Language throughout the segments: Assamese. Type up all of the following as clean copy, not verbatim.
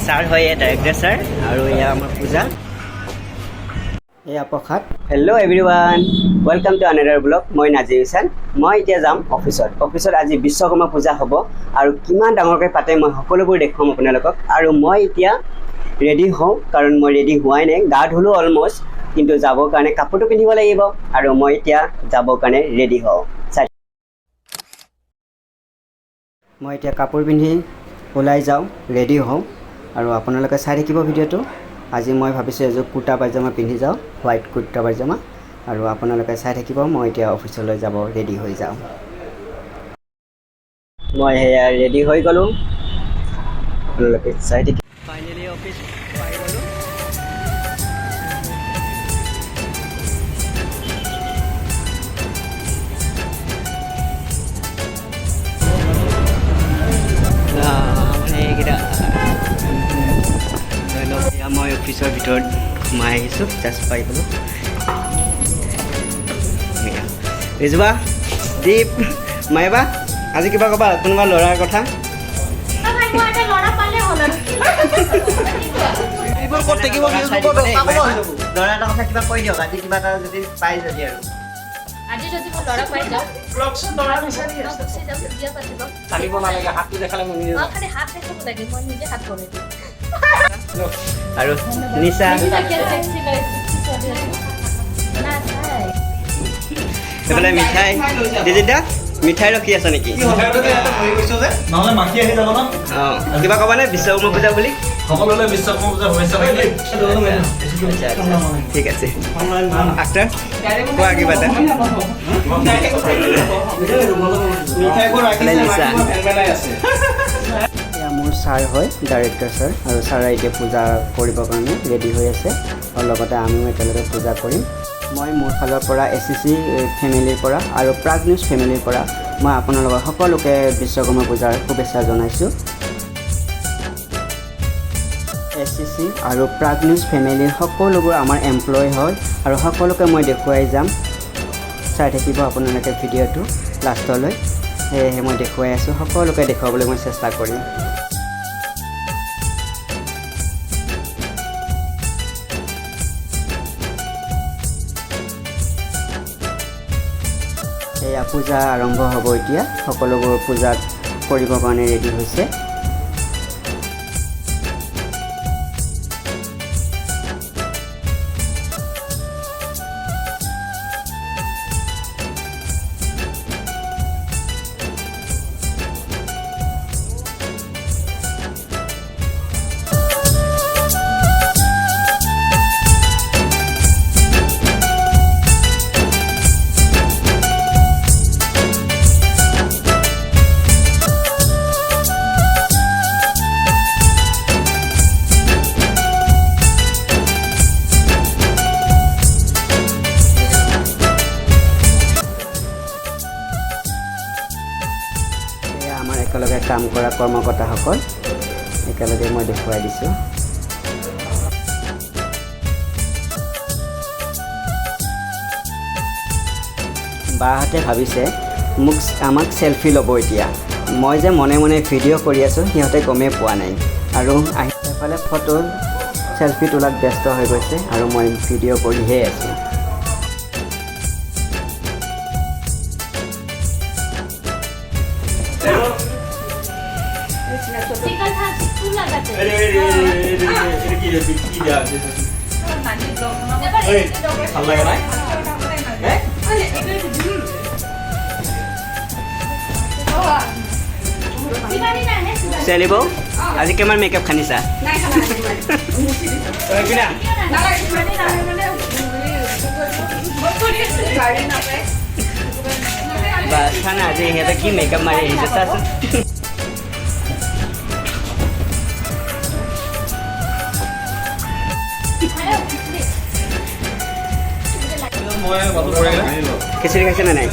ছাৰ হয় ডাইৰেক্টৰ ছাৰ আৰু এয়া আমাৰ পূজা এয়া প্ৰসাদ hello' everyone welcome to another blog মই নাজিৰ হুছেইন মই এতিয়া যাম অফিচত আজি বিশ্বকৰ্মা পূজা হ'ব আৰু কিমান ডাঙৰকৈ পাতে মই সকলোবোৰ দেখুৱাম আপোনালোকক আৰু মই এতিয়া ৰেডি হওঁ কাৰণ মই ৰেডি হোৱাই নাই গা ধুলোঁ অলমষ্ট কিন্তু যাবৰ কাৰণে কাপোৰটো পিন্ধিব লাগিব আৰু মই এতিয়া যাবৰ কাৰণে ৰেডি হওঁ মই এতিয়া কাপোৰ পিন্ধি ওলাই যাওঁ ৰেডি হওঁ আৰু আপোনালোকে চাই থাকিব ভিডিঅ'টো আজি মই ভাবিছোঁ এযোৰ কুৰ্তা পায়জামা পিন্ধি যাওঁ হোৱাইট কুৰ্তা পায়জামা আৰু আপোনালোকে চাই থাকিব মই এতিয়া অফিচলৈ যাব ৰেডি হৈ যাওঁ মই সেয়া ৰেডি হৈ গ'লোঁ আপোনালোকে চাই থাকিব ফাইনেলি অফিচ পাই গ'লোঁ মই অফিচৰ ভিতৰত সোমাই আহিছোঁ জাষ্ট পাই গ'লোঁ ৰিজুবা দীপ মাইবা আজি কিবা ক'বা কোনোবা ল'ৰাৰ কথা ল'ৰা এটা কথা কিবা কৈ দিয়ক আজি কিবা এটা যদি পাই যদি আৰু আজি যদি মই ল'ৰা পাই যাওঁ ব্লগছত ল'ৰা বিচাৰি আছে বিয়া পাতিব চালিব নালাগে হাতটো দেখালে মই নিজে খালি হাত দেখাব লাগে মই নিজে হাত কৰি দিম আৰু নিশা এইফালে মিঠাই দিদিদা মিঠাই ৰখি আছে নেকি অঁ কিবা ক'বানে বিশ্বকৰ্মা পূজা বুলি সকলোলৈ বিশ্বকৰ্মা পূজা শুভেচ্ছা ঠিক আছে আক্টাৰ কোৱা কিবা এটা মোৰ ছাৰ হয় ডাইৰেক্টৰ ছাৰ আৰু ছাৰে এতিয়া পূজা কৰিবৰ কাৰণে ৰেডি হৈ আছে আৰু লগতে আমিও একেলগে পূজা কৰিম মই মোৰ ফালৰ পৰা SCC ফেমিলিৰ পৰা আৰু প্ৰাগ নিউজ ফেমিলিৰ পৰা মই আপোনালোকৰ সকলোকে বিশ্বকৰ্মা পূজাৰ শুভেচ্ছা জনাইছোঁ SCC আৰু প্ৰাগ নিউজ ফেমিলিৰ সকলোবোৰ আমাৰ এমপ্লয় হয় আৰু সকলোকে মই দেখুৱাই যাম চাই থাকিব আপোনালোকে ভিডিঅ'টো লাষ্টলৈ সেয়েহে মই দেখুৱাই আছোঁ সকলোকে দেখুৱাবলৈ মই চেষ্টা কৰিম এয়া পূজা আৰম্ভ হ'ব এতিয়া সকলোবোৰ পূজাত কৰিবৰ কাৰণে ৰেডি হৈছে আমাৰ একেলগে কাম কৰা কৰ্মকৰ্তাসকল একেলগে মই দেখুৱাই দিছোঁ বাহঁতে ভাবিছে আমাক চেলফি ল'ব এতিয়া মই যে মনে মনে ভিডিঅ' কৰি আছোঁ সিহঁতে গমেই পোৱা নাই আৰু এফালে ফটো চেলফি তোলাত ব্যস্ত হৈ গৈছে আৰু মই ভিডিঅ' কৰিহে আছোঁ চেলিব আজি কিমান মেকআপ খানিছা বাছ খানা আজি সিহঁতে কি মেকআপ মাৰি আহিছে চাচোন খিচিৰি খাইছে নে নাই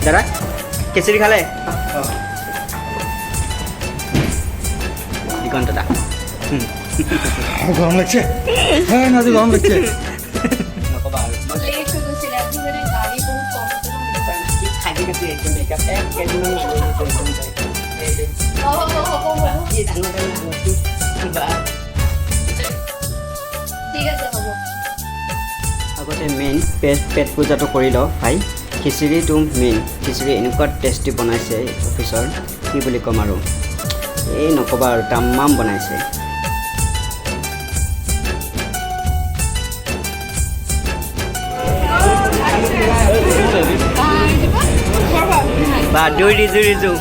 দাদা খিচিৰি খালে দিগন্ত দা গৰম লাগছে নাজি গৰম লাগছে নক'বা আৰু খাই মেকআপ 1 কেজিমান ঠিক আছে হ'ব আগতে মেইন পেট পূজাটো কৰি লওঁ ভাই খিচিৰিটো মেইন খিচিৰি এনেকুৱা টেষ্টি বনাইছে অফিচৰ কি বুলি ক'ম আৰু এই নক'বা আৰু তামাম বনাইছে বা দুই ৰিজু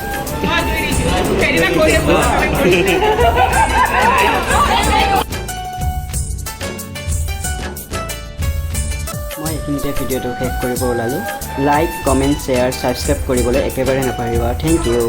মই এইখিনিতে ভিডিঅ'টো শেষ কৰিব ওলালোঁ লাইক কমেণ্ট শ্বেয়াৰ ছাবস্ক্ৰাইব কৰিবলৈ একেবাৰে নাপাহৰিবা থেংক ইউ